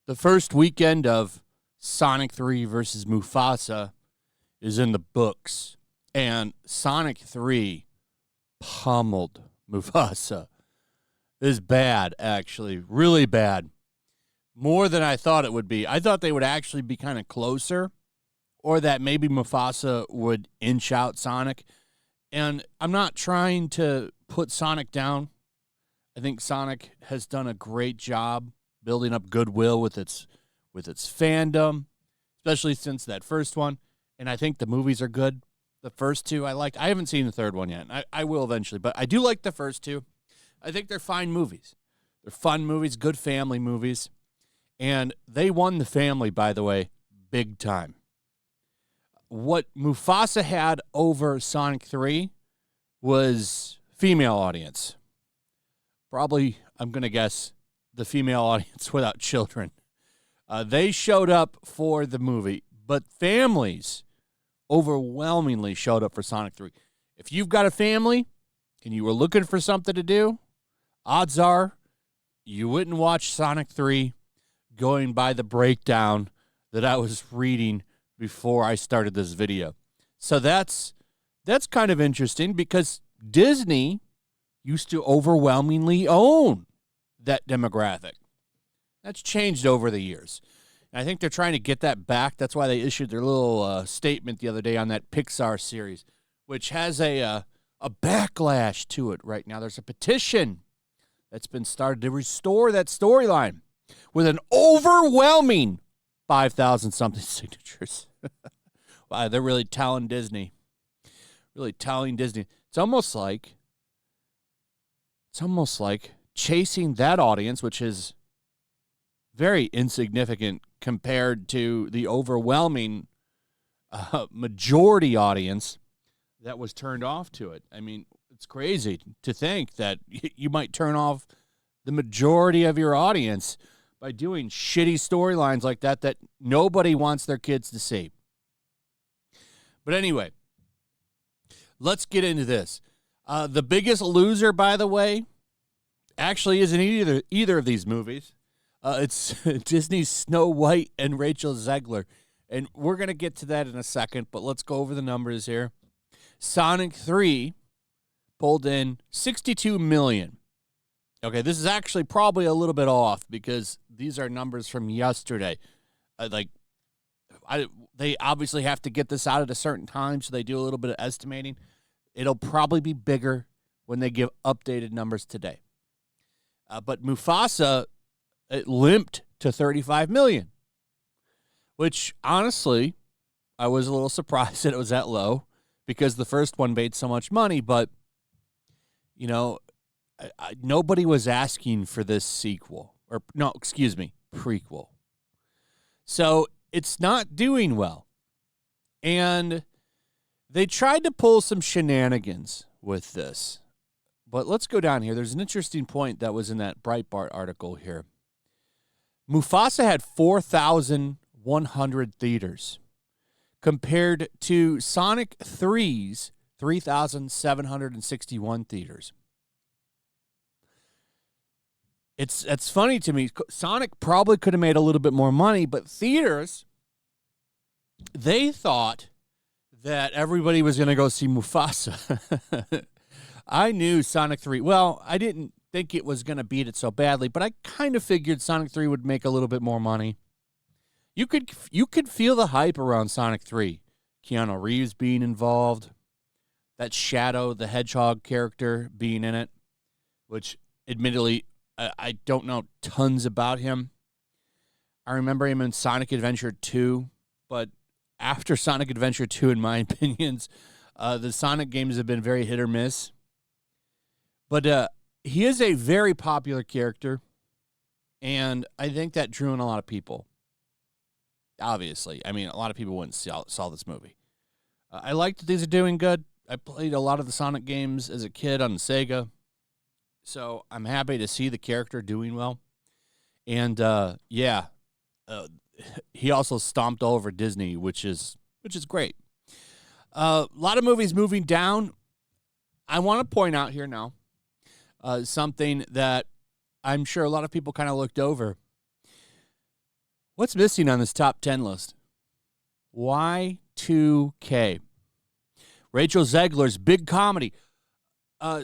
The first weekend of Sonic 3 versus Mufasa is in the books, and Sonic 3 pummeled Mufasa. It is bad, actually, really bad. More than I thought it would be. I thought they would actually be kind of closer, or that maybe Mufasa would inch out Sonic. And I'm not trying to put Sonic down. I think Sonic has done a great job building up goodwill with its fandom, especially since that first one. And I think the movies are good. The first two I liked. I haven't seen the third one yet. I will eventually, but I do like the first two. I think they're fine movies. They're fun movies, good family movies. And they won the family, by the way, big time. What Mufasa had over Sonic 3 was female audience. Probably, I'm going to guess, the female audience without children. They showed up for the movie, but families overwhelmingly showed up for Sonic 3. If you've got a family and you were looking for something to do, odds are you wouldn't watch Sonic 3 going by the breakdown that I was reading before I started this video. So that's kind of interesting because Disney used to overwhelmingly own that demographic. That's changed over the years. And I think they're trying to get that back. That's why they issued their little statement the other day on that Pixar series, which has a backlash to it right now. There's a petition that's been started to restore that storyline with an overwhelming 5,000-something signatures. Wow, they're really telling Disney. Really telling Disney. It's almost like chasing that audience, which is very insignificant compared to the overwhelming majority audience that was turned off to it. I mean, it's crazy to think that you might turn off the majority of your audience by doing shitty storylines like that nobody wants their kids to see. But anyway, let's get into this. The Biggest Loser, by the way, actually isn't either of these movies. It's Disney's Snow White and Rachel Zegler. And we're going to get to that in a second, but let's go over the numbers here. Sonic 3 pulled in $62 million. Okay, this is actually probably a little bit off because these are numbers from yesterday. They obviously have to get this out at a certain time, so they do a little bit of estimating. It'll probably be bigger when they give updated numbers today. But Mufasa, it limped to $35 million, which honestly, I was a little surprised that it was that low because the first one made so much money. But, you know, nobody was asking for this sequel. Prequel. So it's not doing well. And they tried to pull some shenanigans with this. But let's go down here. There's an interesting point that was in that Breitbart article here. Mufasa had 4,100 theaters compared to Sonic 3's 3,761 theaters. It's funny to me. Sonic probably could have made a little bit more money, but theaters, they thought that everybody was going to go see Mufasa. I knew Sonic 3. Well, I didn't think it was going to beat it so badly, but I kind of figured Sonic 3 would make a little bit more money. You could feel the hype around Sonic 3. Keanu Reeves being involved, that Shadow the Hedgehog character being in it, which admittedly I don't know tons about him. I remember him in Sonic Adventure 2, but after Sonic Adventure 2, in my opinions, the Sonic games have been very hit or miss. But he is a very popular character, and I think that drew in a lot of people. Obviously. I mean, a lot of people went and saw this movie. I like that these are doing good. I played a lot of the Sonic games as a kid on Sega, so I'm happy to see the character doing well. And, he also stomped all over Disney, which is great. A lot of movies moving down. I want to point out here now something that I'm sure a lot of people kind of looked over. What's missing on this top 10 list? Y2K. Rachel Zegler's big comedy.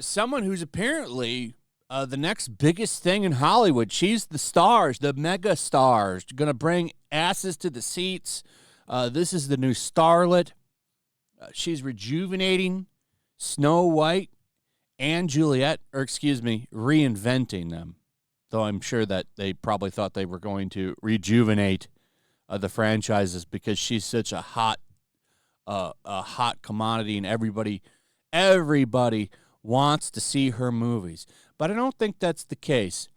Someone who's apparently the next biggest thing in Hollywood. She's the stars, the mega stars. Going to bring asses to the seats. This is the new starlet. She's rejuvenating Snow White and Juliet, or excuse me, reinventing them. Though I'm sure that they probably thought they were going to rejuvenate the franchises because she's such a hot commodity, and everybody wants to see her movies. But I don't think that's the case.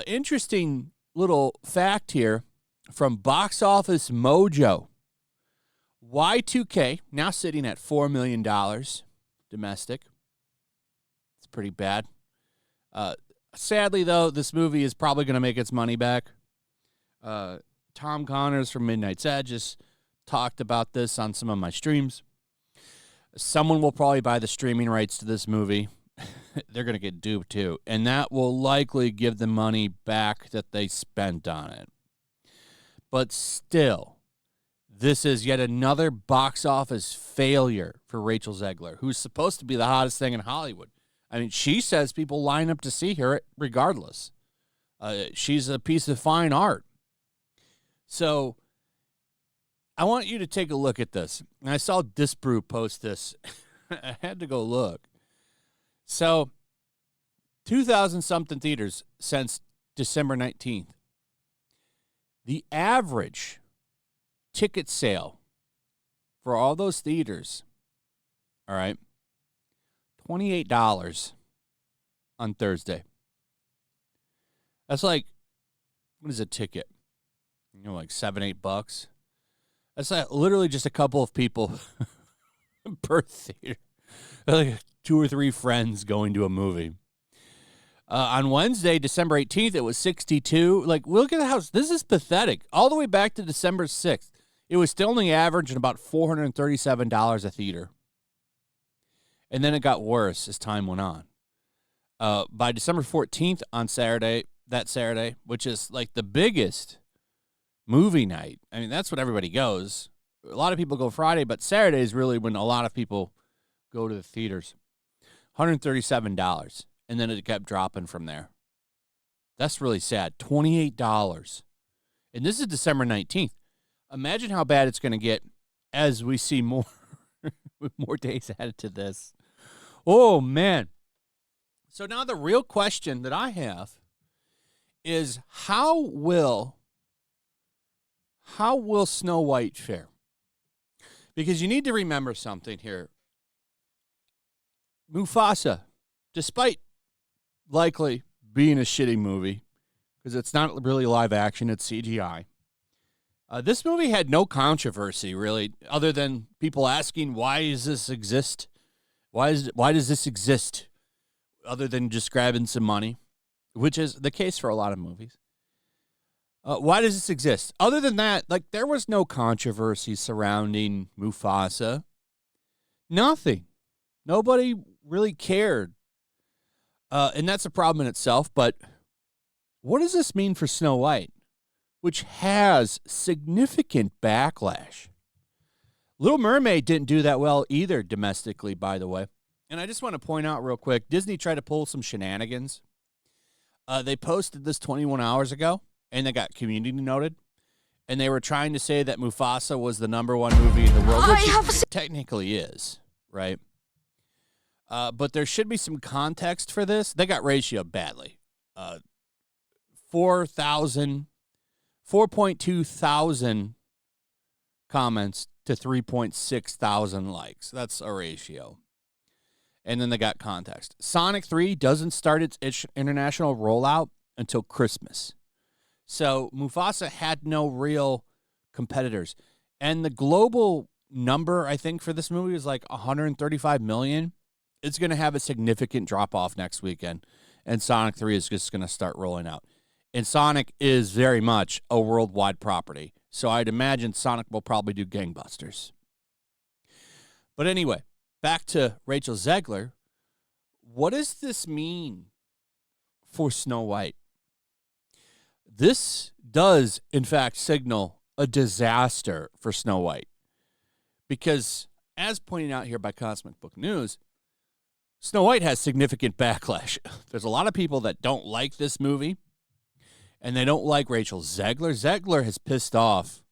Interesting little fact here from Box Office Mojo. Y2K now sitting at $4 million domestic. It's pretty bad. Sadly, though, this movie is probably going to make its money back. Tom Connors from Midnight's Edge just talked about this on some of my streams. Someone will probably buy the streaming rights to this movie. They're going to get duped, too. And that will likely give the money back that they spent on it. But still, this is yet another box office failure for Rachel Zegler, who's supposed to be the hottest thing in Hollywood. I mean, she says people line up to see her regardless. She's a piece of fine art. So I want you to take a look at this. And I saw Disbrew post this. I had to go look. So 2,000-something theaters since December 19th. The average ticket sale for all those theaters, all right, $28 on Thursday. That's like, what is a ticket? Like $7-8. That's like literally just a couple of people per theater. Like 2 or 3 friends going to a movie. On Wednesday, December 18th, it was 62. Like, look at the house. This is pathetic. All the way back to December 6th, it was still only averaging about $437 a theater. And then it got worse as time went on. By December 14th on that Saturday, which is like the biggest movie night. I mean, that's when everybody goes. A lot of people go Friday, but Saturday is really when a lot of people go to the theaters. $137. And then it kept dropping from there. That's really sad. $28. And this is December 19th. Imagine how bad it's going to get as we see more days added to this. Oh, man. So now the real question that I have is how will Snow White fare? Because you need to remember something here. Mufasa, despite likely being a shitty movie, because it's not really live action, it's CGI. This movie had no controversy, really, other than people asking, why does this exist? Why does this exist? Other than just grabbing some money, which is the case for a lot of movies. Why does this exist? Other than that, like, there was no controversy surrounding Mufasa. Nothing. Nobody really cared. And that's a problem in itself, but what does this mean for Snow White, which has significant backlash? Little Mermaid didn't do that well either domestically, by the way. And I just want to point out real quick, Disney tried to pull some shenanigans. They posted this 21 hours ago, and they got community noted. And they were trying to say that Mufasa was the #1 movie in the world, which it technically is, right? But there should be some context for this. They got ratioed badly. 4.2 thousand comments to 3.6 thousand likes. That's a ratio. And then they got context. Sonic 3 doesn't start its international rollout until Christmas. So Mufasa had no real competitors. And the global number, I think, for this movie is like 135 million. It's going to have a significant drop-off next weekend. And Sonic 3 is just going to start rolling out. And Sonic is very much a worldwide property. So I'd imagine Sonic will probably do gangbusters. But anyway, back to Rachel Zegler, what does this mean for Snow White? This does, in fact, signal a disaster for Snow White. Because, as pointed out here by Cosmic Book News, Snow White has significant backlash. There's a lot of people that don't like this movie, and they don't like Rachel Zegler. Zegler has pissed off,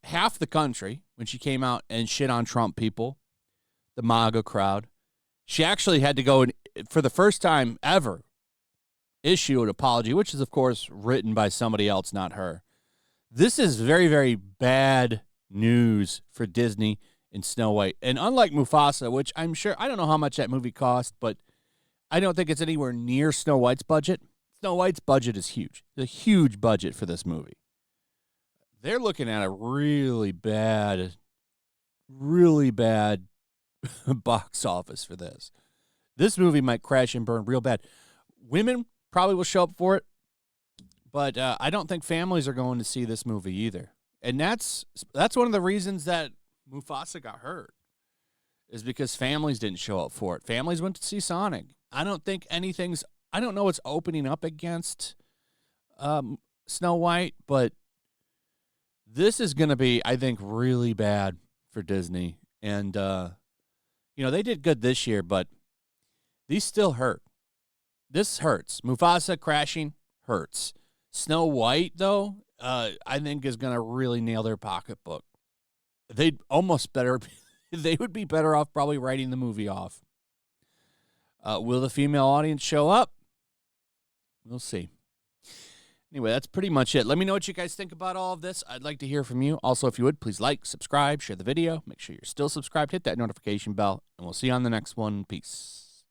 half the country when she came out and shit on Trump people, the MAGA crowd. She actually had to go and, for the first time ever, issue an apology, which is, of course, written by somebody else, not her. This is very, very bad news for Disney and Snow White. And unlike Mufasa, which I'm sure, I don't know how much that movie cost, but I don't think it's anywhere near Snow White's budget. Snow White's budget is huge. It's a huge budget for this movie. They're looking at a really bad box office for this. This movie might crash and burn real bad. Women probably will show up for it, but I don't think families are going to see this movie either. And that's one of the reasons that Mufasa got hurt, is because families didn't show up for it. Families went to see Sonic. I don't know what's opening up against Snow White, but this is going to be, I think, really bad for Disney. And, they did good this year, but these still hurt. This hurts. Mufasa crashing hurts. Snow White, though, I think is going to really nail their pocketbook. They would be better off probably writing the movie off. Will the female audience show up? We'll see. Anyway, that's pretty much it. Let me know what you guys think about all of this. I'd like to hear from you. Also, if you would, please like, subscribe, share the video. Make sure you're still subscribed. Hit that notification bell, and we'll see you on the next one. Peace.